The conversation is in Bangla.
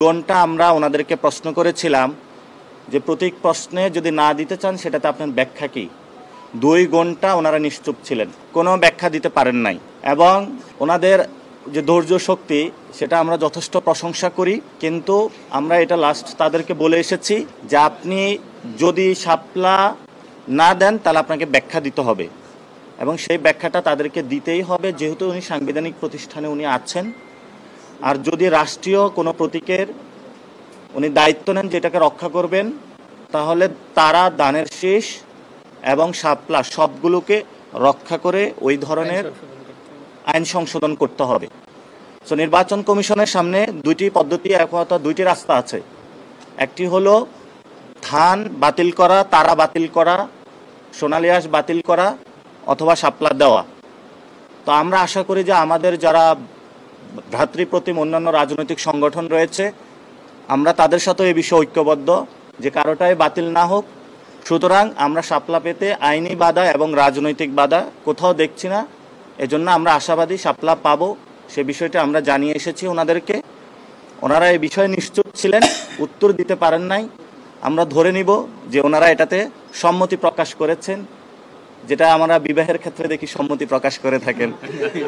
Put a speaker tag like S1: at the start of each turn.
S1: ঘন্টা আমরা ওনাদেরকে প্রশ্ন করেছিলাম যে প্রতীক প্রশ্নে যদি না দিতে চান সেটাতে আপনার ব্যাখ্যা কি। 2 ঘন্টা ওনারা নিশ্চুপ ছিলেন, কোনো ব্যাখ্যা দিতে পারেন নাই। এবং ওনাদের যে ধৈর্য শক্তি সেটা আমরা যথেষ্ট প্রশংসা করি, কিন্তু আমরা এটা লাস্ট তাদেরকে বলে এসেছি যে আপনি যদি শাপলা না দেন তাহলে আপনাকে ব্যাখ্যা দিতে হবে, এবং সেই ব্যাখ্যাটা তাদেরকে দিতেই হবে, যেহেতু উনি সাংবিধানিক প্রতিষ্ঠানে উনি আছেন। আর যদি রাষ্ট্রীয় কোনো প্রতীকের উনি দায়িত্ব নেন যেটাকে রক্ষা করবেন, তাহলে তারা দানের শীষ এবং শাপলা সবগুলোকে রক্ষা করে ওই ধরনের আইন সংশোধন করতে হবে। সো নির্বাচন কমিশনের সামনে 2টি পদ্ধতি, অথবা 2টি রাস্তা আছে। একটি হলো ধান বাতিল করা, তারা বাতিল করা, সোনালী আঁশ বাতিল করা, অথবা শাপলা দেওয়া। তো আমরা আশা করি যে আমাদের যারা ভ্রাতৃপ্রতিম অন্যান্য রাজনৈতিক সংগঠন রয়েছে, আমরা তাদের সাথে এই বিষয়ে ঐক্যবদ্ধ যে কারোটাই বাতিল না হোক। সুতরাং আমরা শাপলা পেতে আইনি বাধা এবং রাজনৈতিক বাধা কোথাও দেখছি না। এজন্য আমরা আশাবাদী শাপলা পাবো, সে বিষয়টা আমরা জানিয়ে এসেছি ওনাদেরকে। ওনারা এই বিষয়ে নিশ্চুপ ছিলেন, উত্তর দিতে পারেন নাই। আমরা ধরে নিব যে ওনারা এটাতে সম্মতি প্রকাশ করেছেন, যেটা আমরা বিবাহের ক্ষেত্রে দেখি সম্মতি প্রকাশ করে থাকেন।